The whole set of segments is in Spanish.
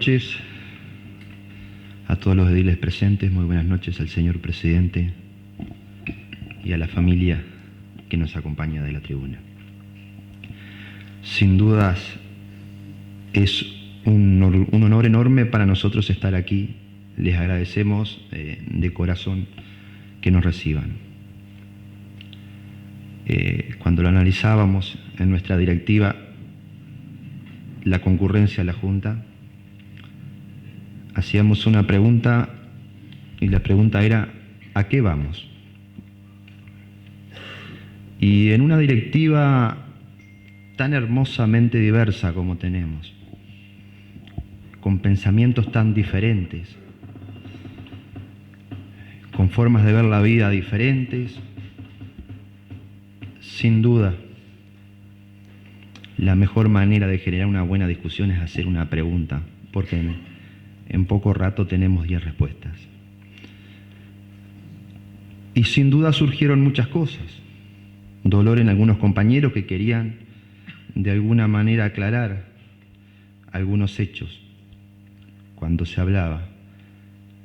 noches a todos los ediles presentes, muy buenas noches al señor presidente y a la familia que nos acompaña de la tribuna. Sin dudas es un honor enorme para nosotros estar aquí. Les agradecemos de corazón que nos reciban. Cuando lo analizábamos en nuestra directiva, la concurrencia a la Junta, hacíamos una pregunta y la pregunta era: ¿a qué vamos? Y en una directiva tan hermosamente diversa como tenemos, con pensamientos tan diferentes, con formas de ver la vida diferentes, sin duda, la mejor manera de generar una buena discusión es hacer una pregunta, porque en poco rato tenemos 10 respuestas. Y sin duda surgieron muchas cosas. Dolor en algunos compañeros que querían de alguna manera aclarar algunos hechos cuando se hablaba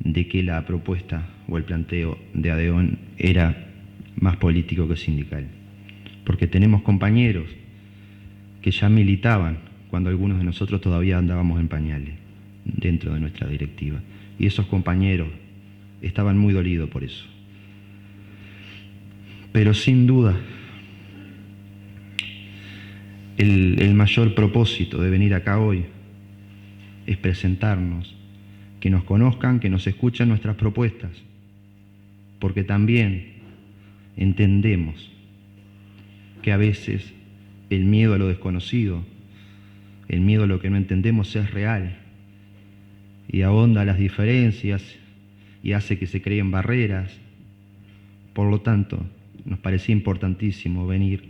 de que la propuesta o el planteo de ADEON era más político que sindical. Porque tenemos compañeros que ya militaban cuando algunos de nosotros todavía andábamos en pañales dentro de nuestra directiva. Y esos compañeros estaban muy dolidos por eso. Pero sin duda, el mayor propósito de venir acá hoy es presentarnos, que nos conozcan, que nos escuchen nuestras propuestas, porque también entendemos que a veces el miedo a lo desconocido, el miedo a lo que no entendemos es real y ahonda las diferencias y hace que se creen barreras. Por lo tanto, nos parecía importantísimo venir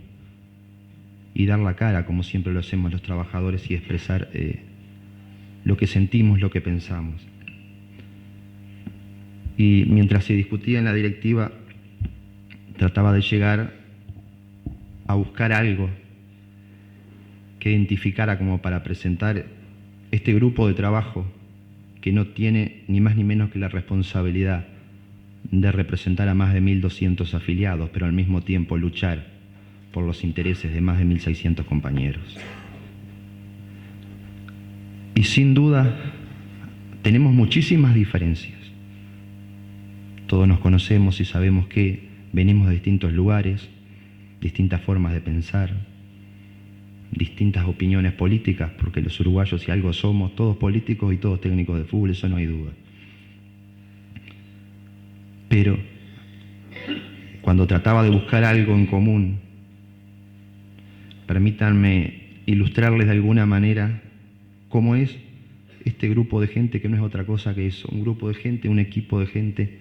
y dar la cara, como siempre lo hacemos los trabajadores, y expresar lo que sentimos, lo que pensamos. Y mientras se discutía en la directiva, trataba de llegar a buscar algo que identificara como para presentar este grupo de trabajo que no tiene ni más ni menos que la responsabilidad de representar a más de 1.200 afiliados, pero al mismo tiempo luchar por los intereses de más de 1.600 compañeros. Y sin duda tenemos muchísimas diferencias. Todos nos conocemos y sabemos que venimos de distintos lugares, distintas formas de pensar, distintas opiniones políticas, porque los uruguayos, si algo somos, todos políticos y todos técnicos de fútbol, eso no hay duda. Pero cuando trataba de buscar algo en común, permítanme ilustrarles de alguna manera cómo es este grupo de gente, que no es otra cosa que eso, un grupo de gente, un equipo de gente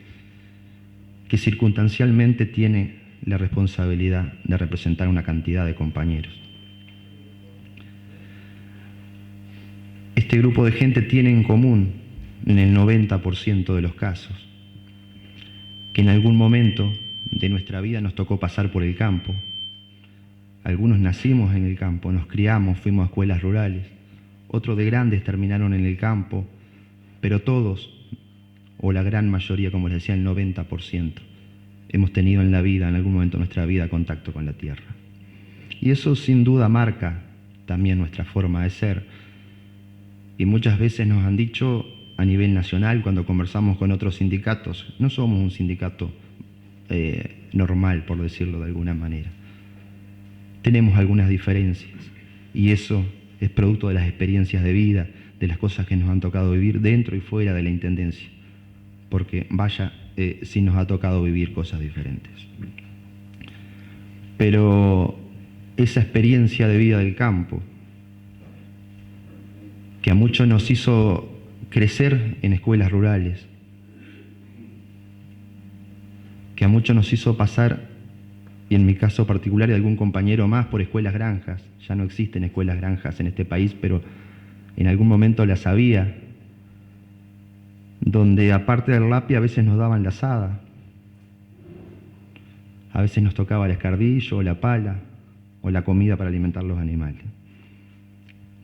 que circunstancialmente tiene la responsabilidad de representar una cantidad de compañeros. Este grupo de gente tiene en común, en el 90% de los casos, que en algún momento de nuestra vida nos tocó pasar por el campo. Algunos nacimos en el campo, nos criamos, fuimos a escuelas rurales. Otros de grandes terminaron en el campo, pero todos, o la gran mayoría, como les decía, el 90%, hemos tenido en la vida, en algún momento de nuestra vida, contacto con la tierra. Y eso sin duda marca también nuestra forma de ser. Y muchas veces nos han dicho a nivel nacional, cuando conversamos con otros sindicatos, no somos un sindicato normal, por decirlo de alguna manera. Tenemos algunas diferencias y eso es producto de las experiencias de vida, de las cosas que nos han tocado vivir dentro y fuera de la Intendencia, porque vaya si nos ha tocado vivir cosas diferentes. Pero esa experiencia de vida del campo, que a muchos nos hizo crecer en escuelas rurales, que a muchos nos hizo pasar, y en mi caso particular y de algún compañero más, por escuelas granjas. Ya no existen escuelas granjas en este país, pero en algún momento las había, donde aparte del lápiz a veces nos daban la azada, a veces nos tocaba el escardillo o la pala o la comida para alimentar los animales.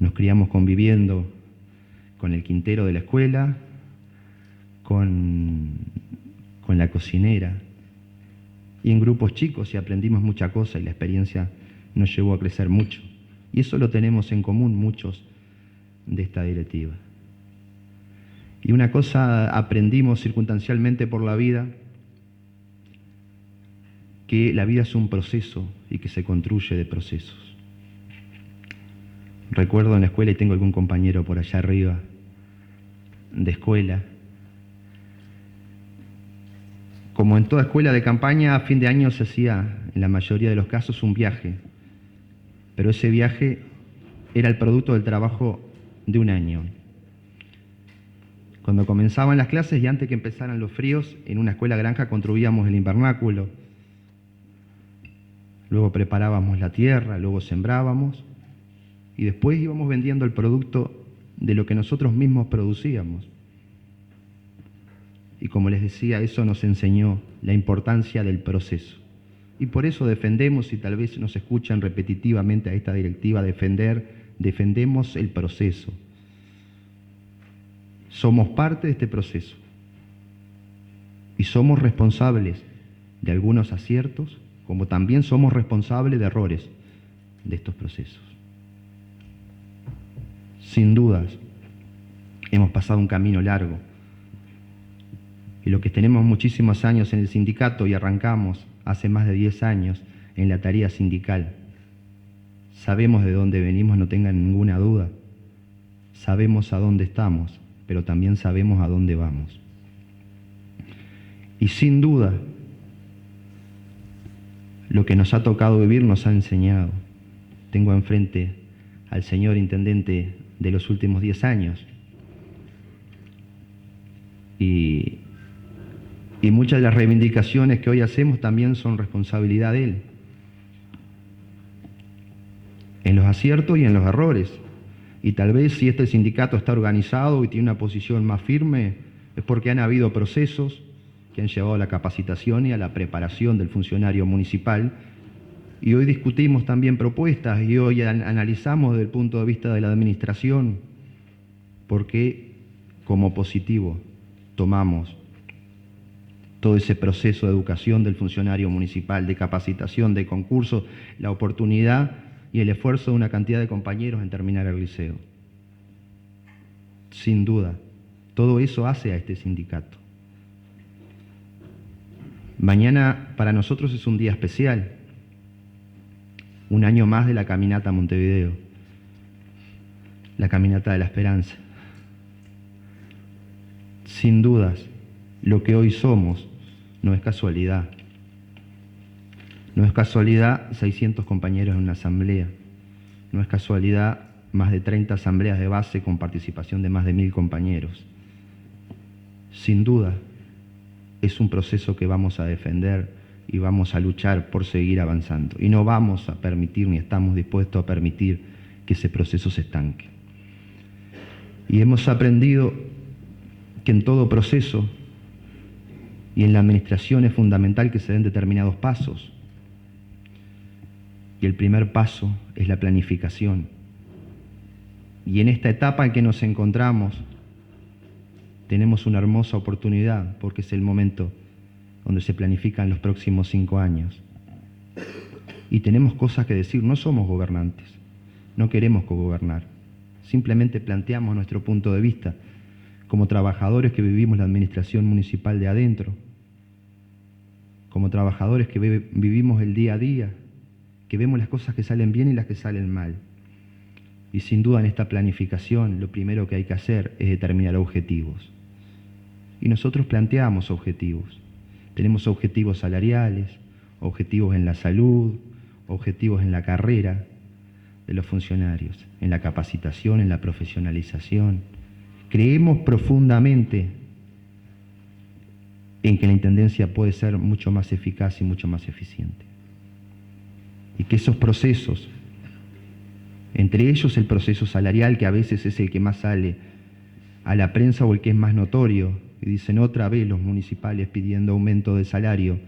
Nos criamos conviviendo con el quintero de la escuela, con la cocinera, y en grupos chicos, y aprendimos mucha cosa, y la experiencia nos llevó a crecer mucho. Y eso lo tenemos en común muchos de esta directiva. Y una cosa aprendimos circunstancialmente por la vida, que la vida es un proceso y que se construye de procesos. Recuerdo en la escuela, y tengo algún compañero por allá arriba de escuela, como en toda escuela de campaña, a fin de año se hacía, en la mayoría de los casos, un viaje. Pero ese viaje era el producto del trabajo de un año. Cuando comenzaban las clases y antes que empezaran los fríos, en una escuela granja construíamos el invernáculo, luego preparábamos la tierra, luego sembrábamos y después íbamos vendiendo el producto de lo que nosotros mismos producíamos. Y como les decía, eso nos enseñó la importancia del proceso. Y por eso defendemos, y tal vez nos escuchan repetitivamente a esta directiva defendemos el proceso. Somos parte de este proceso. Y somos responsables de algunos aciertos, como también somos responsables de errores de estos procesos. Sin dudas, hemos pasado un camino largo. Y los que tenemos muchísimos años en el sindicato y arrancamos hace más de 10 años en la tarea sindical, sabemos de dónde venimos, no tengan ninguna duda. Sabemos a dónde estamos, pero también sabemos a dónde vamos. Y sin duda, lo que nos ha tocado vivir nos ha enseñado. Tengo enfrente al señor intendente de los últimos 10 años. Y muchas de las reivindicaciones que hoy hacemos también son responsabilidad de él, en los aciertos y en los errores. Y tal vez si este sindicato está organizado y tiene una posición más firme, es porque han habido procesos que han llevado a la capacitación y a la preparación del funcionario municipal. Y hoy discutimos también propuestas y hoy analizamos desde el punto de vista de la administración porque como positivo tomamos todo ese proceso de educación del funcionario municipal, de capacitación, de concurso, la oportunidad y el esfuerzo de una cantidad de compañeros en terminar el liceo. Sin duda, todo eso hace a este sindicato. Mañana para nosotros es un día especial, un año más de la caminata a Montevideo, la caminata de la esperanza. Sin dudas, lo que hoy somos no es casualidad. No es casualidad 600 compañeros en una asamblea. No es casualidad más de 30 asambleas de base con participación de más de 1000 compañeros. Sin duda, es un proceso que vamos a defender y vamos a luchar por seguir avanzando. Y no vamos a permitir, ni estamos dispuestos a permitir que ese proceso se estanque. Y hemos aprendido que en todo proceso y en la administración es fundamental que se den determinados pasos. Y el primer paso es la planificación. Y en esta etapa en que nos encontramos, tenemos una hermosa oportunidad, porque es el momento donde se planifican los próximos 5 años. Y tenemos cosas que decir, no somos gobernantes, no queremos cogobernar, simplemente planteamos nuestro punto de vista como trabajadores que vivimos la administración municipal de adentro, como trabajadores que vivimos el día a día, que vemos las cosas que salen bien y las que salen mal. Y sin duda en esta planificación lo primero que hay que hacer es determinar objetivos. Y nosotros planteamos objetivos. Tenemos objetivos salariales, objetivos en la salud, objetivos en la carrera de los funcionarios, en la capacitación, en la profesionalización. Creemos profundamente en que la intendencia puede ser mucho más eficaz y mucho más eficiente. Y que esos procesos, entre ellos el proceso salarial, que a veces es el que más sale a la prensa o el que es más notorio, y dicen otra vez los municipales pidiendo aumento de salario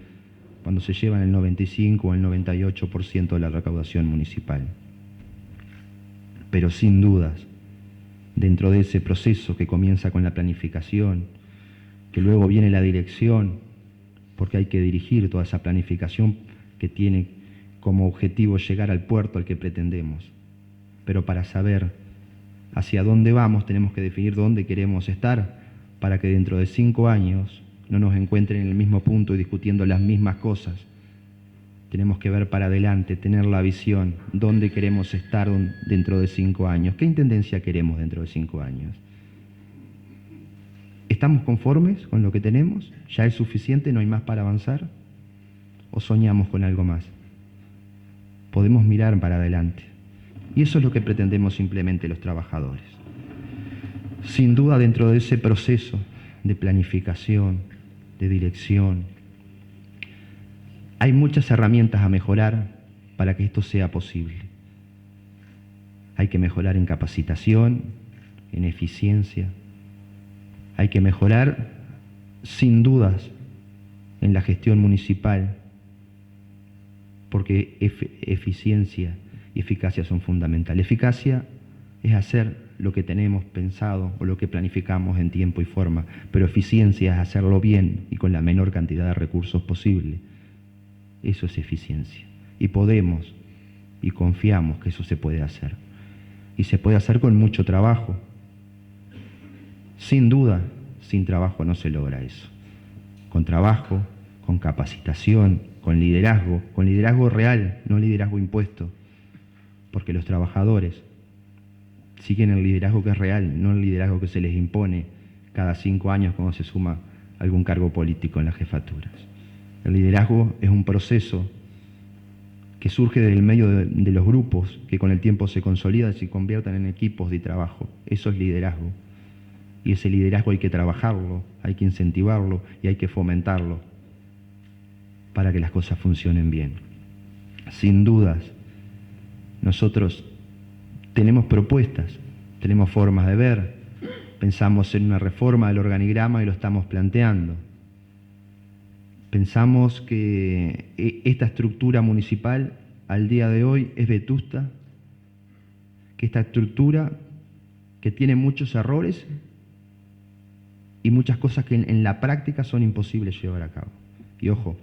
cuando se llevan el 95 o el 98% de la recaudación municipal. Pero sin dudas, dentro de ese proceso que comienza con la planificación, que luego viene la dirección, porque hay que dirigir toda esa planificación que tiene como objetivo llegar al puerto al que pretendemos. Pero para saber hacia dónde vamos tenemos que definir dónde queremos estar para que dentro de 5 años no nos encuentren en el mismo punto y discutiendo las mismas cosas. Tenemos que ver para adelante, tener la visión, dónde queremos estar dentro de 5 años, qué intendencia queremos dentro de 5 años. ¿Estamos conformes con lo que tenemos? ¿Ya es suficiente? ¿No hay más para avanzar? ¿O soñamos con algo más? Podemos mirar para adelante. Y eso es lo que pretendemos simplemente los trabajadores. Sin duda, dentro de ese proceso de planificación, de dirección, hay muchas herramientas a mejorar para que esto sea posible. Hay que mejorar en capacitación, en eficiencia. Hay que mejorar, sin dudas, en la gestión municipal, porque eficiencia y eficacia son fundamentales. Eficacia es hacer lo que tenemos pensado o lo que planificamos en tiempo y forma, pero eficiencia es hacerlo bien y con la menor cantidad de recursos posible. Eso es eficiencia. Y podemos y confiamos que eso se puede hacer. Y se puede hacer con mucho trabajo. Sin duda, sin trabajo no se logra eso. Con trabajo, con capacitación, con liderazgo real, no liderazgo impuesto. Porque los trabajadores siguen el liderazgo que es real, no el liderazgo que se les impone cada 5 años cuando se suma algún cargo político en las jefaturas. El liderazgo es un proceso que surge del medio de los grupos, que con el tiempo se consolidan y se convierten en equipos de trabajo. Eso es liderazgo. Y ese liderazgo hay que trabajarlo, hay que incentivarlo y hay que fomentarlo para que las cosas funcionen bien. Sin dudas, nosotros tenemos propuestas, tenemos formas de ver, pensamos en una reforma del organigrama y lo estamos planteando. Pensamos que esta estructura municipal al día de hoy es vetusta, que esta estructura que tiene muchos errores y muchas cosas que en la práctica son imposibles llevar a cabo. Y ojo,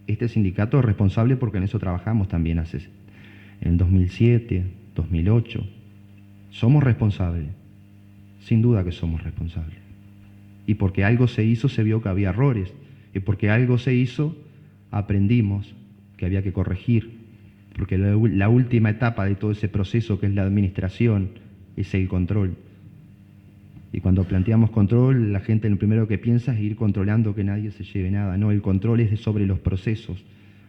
este sindicato es responsable porque en eso trabajamos también en el 2007, 2008. Somos responsables, sin duda que somos responsables. Y porque algo se hizo, se vio que había errores. Y porque algo se hizo, aprendimos que había que corregir. Porque la última etapa de todo ese proceso, que es la administración, es el control. Y cuando planteamos control, la gente lo primero que piensa es ir controlando que nadie se lleve nada. No, el control es sobre los procesos,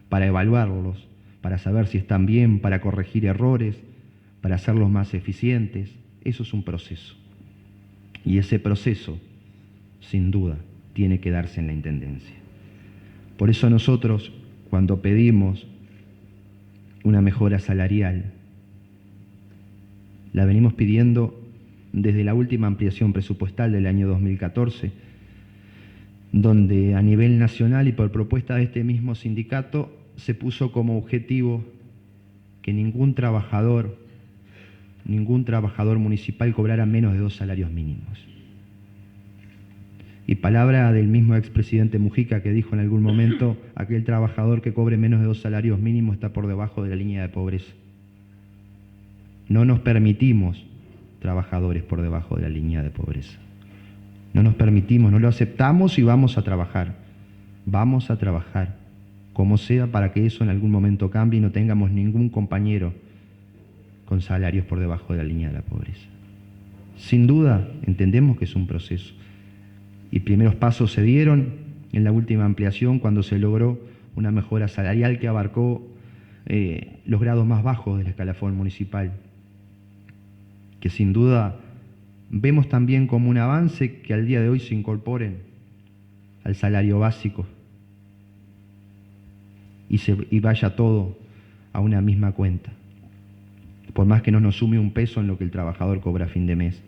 para evaluarlos, para saber si están bien, para corregir errores, para hacerlos más eficientes. Eso es un proceso. Y ese proceso, sin duda, tiene que darse en la intendencia. Por eso nosotros, cuando pedimos una mejora salarial, la venimos pidiendo desde la última ampliación presupuestal del año 2014, donde a nivel nacional y por propuesta de este mismo sindicato se puso como objetivo que ningún trabajador municipal cobrara menos de 2 salarios mínimos. Y palabra del mismo expresidente Mujica, que dijo en algún momento: aquel trabajador que cobre menos de 2 salarios mínimos está por debajo de la línea de pobreza. No nos permitimos trabajadores por debajo de la línea de pobreza. No nos permitimos, no lo aceptamos y vamos a trabajar. Vamos a trabajar, como sea, para que eso en algún momento cambie y no tengamos ningún compañero con salarios por debajo de la línea de la pobreza. Sin duda, entendemos que es un proceso. Y primeros pasos se dieron en la última ampliación cuando se logró una mejora salarial que abarcó los grados más bajos del escalafón municipal, que sin duda vemos también como un avance que al día de hoy se incorporen al salario básico y vaya todo a una misma cuenta, por más que no nos sume un peso en lo que el trabajador cobra a fin de mes.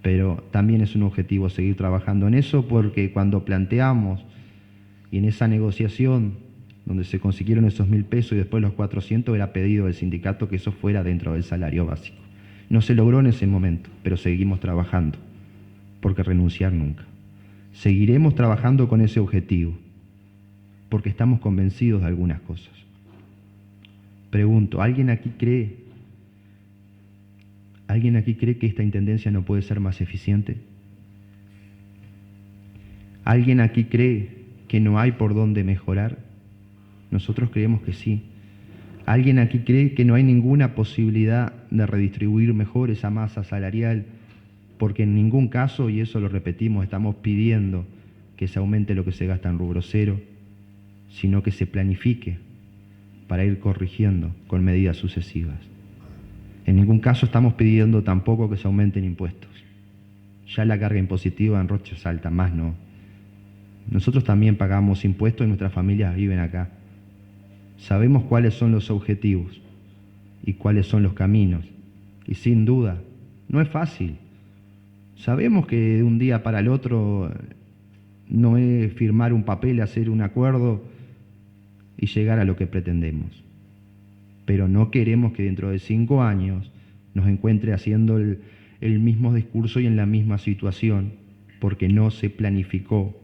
Pero también es un objetivo seguir trabajando en eso, porque cuando planteamos, y en esa negociación donde se consiguieron esos 1.000 pesos y después los 400, era pedido del sindicato que eso fuera dentro del salario básico. No se logró en ese momento, pero seguimos trabajando, porque renunciar nunca. Seguiremos trabajando con ese objetivo, porque estamos convencidos de algunas cosas. Pregunto, ¿alguien aquí cree que esta intendencia no puede ser más eficiente? ¿Alguien aquí cree que no hay por dónde mejorar? Nosotros creemos que sí. ¿Alguien aquí cree que no hay ninguna posibilidad de redistribuir mejor esa masa salarial? Porque en ningún caso, y eso lo repetimos, estamos pidiendo que se aumente lo que se gasta en rubro cero, sino que se planifique para ir corrigiendo con medidas sucesivas. En ningún caso estamos pidiendo tampoco que se aumenten impuestos. Ya la carga impositiva en Rocha es alta, más no. Nosotros también pagamos impuestos y nuestras familias viven acá. Sabemos cuáles son los objetivos y cuáles son los caminos. Y sin duda, no es fácil. Sabemos que de un día para el otro no es firmar un papel, hacer un acuerdo y llegar a lo que pretendemos. Pero no queremos que dentro de 5 años nos encuentre haciendo el mismo discurso y en la misma situación, porque no se planificó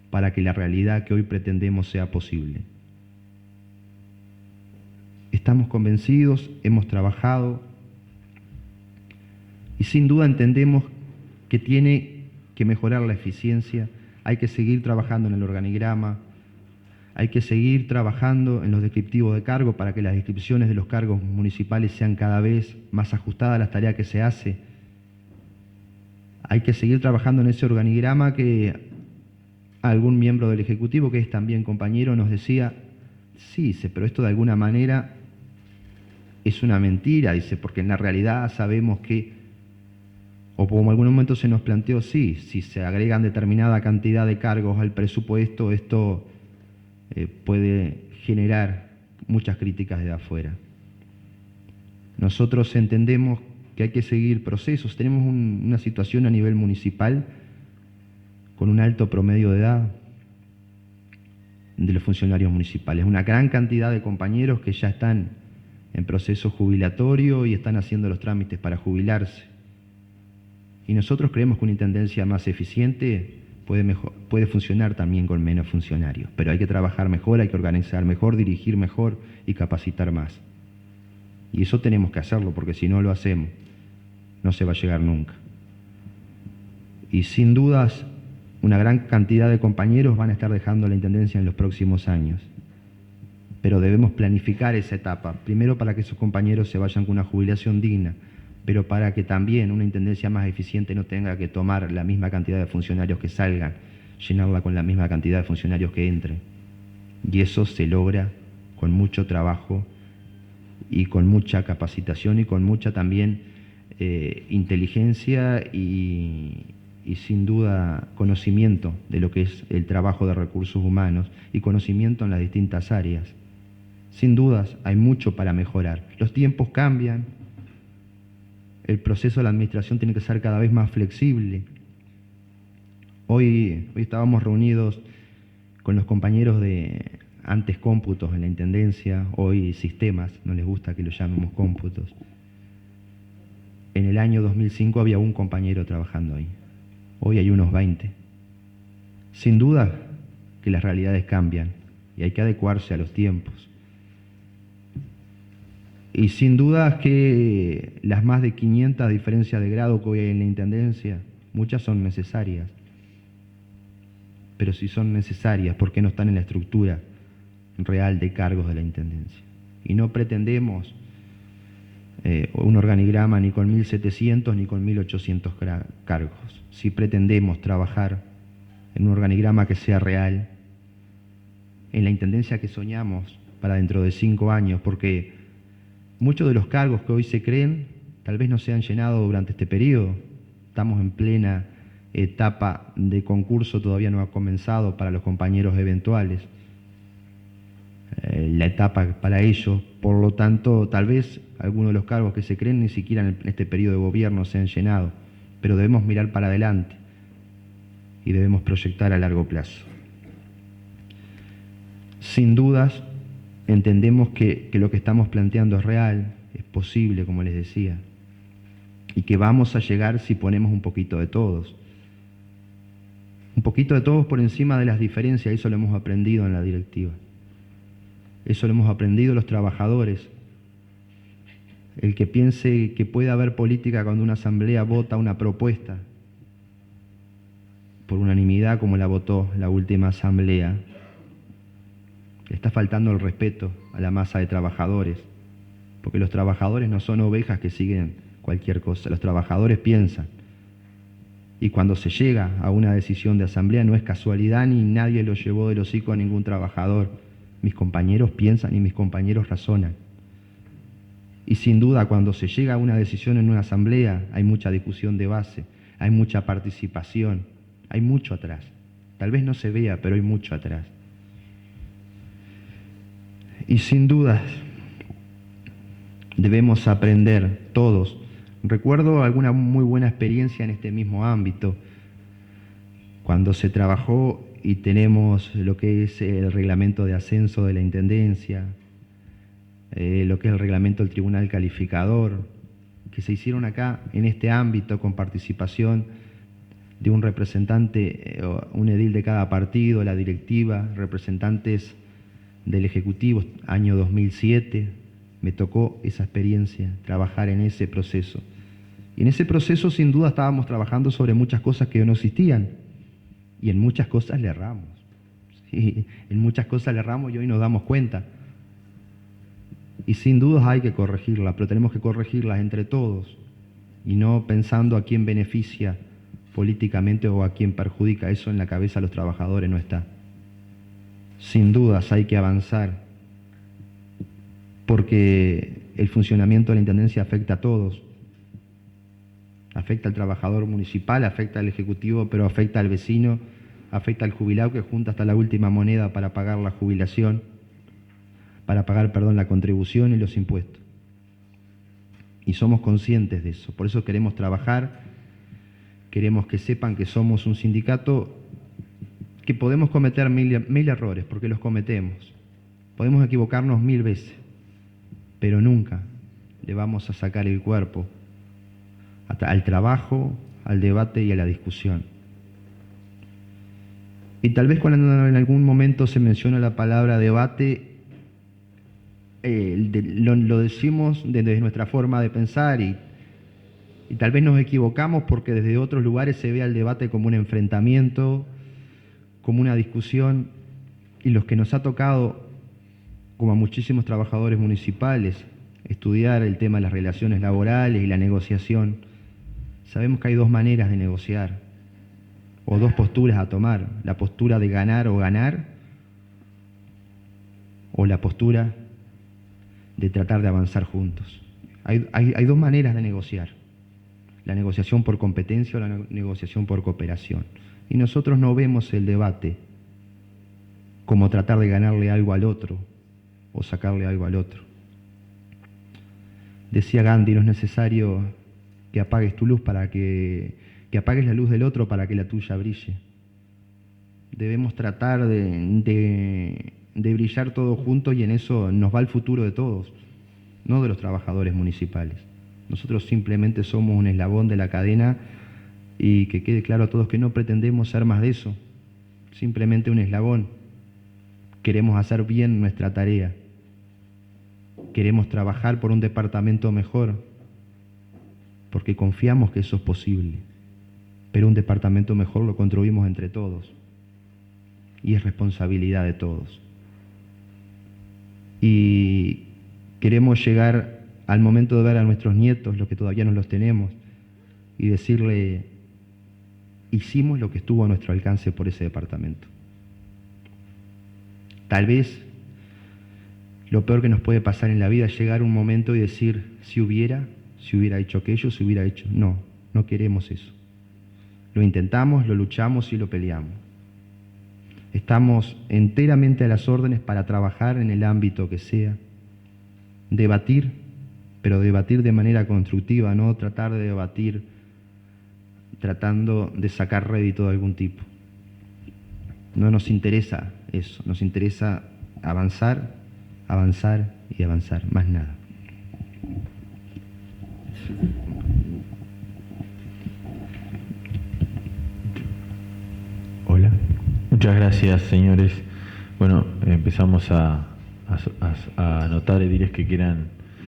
para que la realidad que hoy pretendemos sea posible. Estamos convencidos, hemos trabajado y sin duda entendemos que tiene que mejorar la eficiencia, hay que seguir trabajando en el organigrama, hay que seguir trabajando en los descriptivos de cargo para que las descripciones de los cargos municipales sean cada vez más ajustadas a las tareas que se hace. Hay que seguir trabajando en ese organigrama que algún miembro del Ejecutivo, que es también compañero, nos decía, sí, dice, pero esto de alguna manera es una mentira, dice, porque en la realidad sabemos que, o como en algún momento se nos planteó, sí, si se agregan determinada cantidad de cargos al presupuesto, esto puede generar muchas críticas de afuera. Nosotros entendemos que hay que seguir procesos. Tenemos una situación a nivel municipal con un alto promedio de edad de los funcionarios municipales, una gran cantidad de compañeros que ya están en proceso jubilatorio y están haciendo los trámites para jubilarse. Y nosotros creemos que una intendencia más eficiente puede funcionar también con menos funcionarios, pero hay que trabajar mejor, hay que organizar mejor, dirigir mejor y capacitar más. Y eso tenemos que hacerlo, porque si no lo hacemos, no se va a llegar nunca. Y sin dudas, una gran cantidad de compañeros van a estar dejando la intendencia en los próximos años. Pero debemos planificar esa etapa, primero para que esos compañeros se vayan con una jubilación digna, pero para que también una intendencia más eficiente no tenga que tomar la misma cantidad de funcionarios que salgan, llenarla con la misma cantidad de funcionarios que entren. Y eso se logra con mucho trabajo y con mucha capacitación y con mucha también inteligencia y sin duda conocimiento de lo que es el trabajo de recursos humanos y conocimiento en las distintas áreas. Sin dudas hay mucho para mejorar. Los tiempos cambian. El proceso de la administración tiene que ser cada vez más flexible. Hoy estábamos reunidos con los compañeros de antes cómputos en la Intendencia, hoy sistemas, no les gusta que lo llamemos cómputos. En el año 2005 había un compañero trabajando ahí. Hoy hay unos 20. Sin duda que las realidades cambian y hay que adecuarse a los tiempos. Y sin duda que las más de 500 diferencias de grado que hoy hay en la Intendencia, muchas son necesarias. Pero si son necesarias, ¿por qué no están en la estructura real de cargos de la Intendencia? Y no pretendemos un organigrama ni con 1.700 ni con 1.800 cargos. Si pretendemos trabajar en un organigrama que sea real, en la Intendencia que soñamos para dentro de 5 años, porque muchos de los cargos que hoy se creen tal vez no se han llenado durante este periodo. Estamos en plena etapa de concurso, todavía no ha comenzado para los compañeros eventuales. La etapa para ellos, por lo tanto, tal vez algunos de los cargos que se creen ni siquiera en este periodo de gobierno se han llenado, pero debemos mirar para adelante y debemos proyectar a largo plazo. Sin dudas, entendemos que lo que estamos planteando es real, es posible, como les decía. y que vamos a llegar si ponemos un poquito de todos. Un poquito de todos por encima de las diferencias, eso lo hemos aprendido en la directiva. Eso lo hemos aprendido los trabajadores. El que piense que puede haber política cuando una asamblea vota una propuesta por unanimidad como la votó la última asamblea, le está faltando el respeto a la masa de trabajadores, porque los trabajadores no son ovejas que siguen cualquier cosa, los trabajadores piensan. Y cuando se llega a una decisión de asamblea no es casualidad ni nadie lo llevó del hocico a ningún trabajador. Mis compañeros piensan y mis compañeros razonan. Y sin duda cuando se llega a una decisión en una asamblea hay mucha discusión de base, hay mucha participación, hay mucho atrás. Tal vez no se vea, pero hay mucho atrás. Y sin dudas debemos aprender todos. Recuerdo alguna muy buena experiencia en este mismo ámbito, cuando se trabajó y tenemos lo que es el reglamento de ascenso de la Intendencia, lo que es el reglamento del Tribunal Calificador, que se hicieron acá en este ámbito con participación de un representante, un edil de cada partido, la directiva, representantes del Ejecutivo, año 2007, me tocó esa experiencia, trabajar en ese proceso. Y en ese proceso sin duda estábamos trabajando sobre muchas cosas que no existían, y en muchas cosas le erramos. Sí, en muchas cosas le erramos y hoy nos damos cuenta. Y sin dudas hay que corregirlas, pero tenemos que corregirlas entre todos, y no pensando a quién beneficia políticamente o a quién perjudica. Eso en la cabeza de los trabajadores no está. Sin dudas hay que avanzar, porque el funcionamiento de la Intendencia afecta a todos. Afecta al trabajador municipal, afecta al ejecutivo, pero afecta al vecino, afecta al jubilado que junta hasta la última moneda para pagar la jubilación, para pagar, la contribución y los impuestos. Y somos conscientes de eso, por eso queremos trabajar, queremos que sepan que somos un sindicato que podemos cometer mil errores, porque los cometemos. Podemos equivocarnos 1000 veces, pero nunca le vamos a sacar el cuerpo al trabajo, al debate y a la discusión. Y tal vez cuando en algún momento se menciona la palabra debate, lo decimos desde nuestra forma de pensar y tal vez nos equivocamos porque desde otros lugares se ve al debate como un enfrentamiento, como una discusión, y los que nos ha tocado, como a muchísimos trabajadores municipales, estudiar el tema de las relaciones laborales y la negociación, sabemos que hay dos maneras de negociar, o dos posturas a tomar: la postura de ganar o ganar, o la postura de tratar de avanzar juntos. Hay dos maneras de negociar: la negociación por competencia o la negociación por cooperación. Y nosotros no vemos el debate como tratar de ganarle algo al otro o sacarle algo al otro. Decía Gandhi, no es necesario que apagues tu luz para que apagues la luz del otro para que la tuya brille. Debemos tratar de brillar todos juntos, y en eso nos va el futuro de todos, no de los trabajadores municipales. Nosotros simplemente somos un eslabón de la cadena, y que quede claro a todos que no pretendemos ser más de eso, simplemente un eslabón. Queremos hacer bien nuestra tarea, queremos trabajar por un departamento mejor, porque confiamos que eso es posible, pero un departamento mejor lo construimos entre todos, y es responsabilidad de todos. Y queremos llegar al momento de ver a nuestros nietos, los que todavía no los tenemos, y decirle: hicimos lo que estuvo a nuestro alcance por ese departamento. Tal vez lo peor que nos puede pasar en la vida es llegar a un momento y decir: si hubiera hecho aquello, si hubiera hecho. No, no queremos eso. Lo intentamos, lo luchamos y lo peleamos. Estamos enteramente a las órdenes para trabajar en el ámbito que sea, debatir, pero debatir de manera constructiva, no tratar de debatir tratando de sacar rédito de algún tipo. No nos interesa eso, nos interesa avanzar, avanzar y avanzar, más nada. Muchas gracias, señores. Bueno, empezamos a anotar ediles que quieran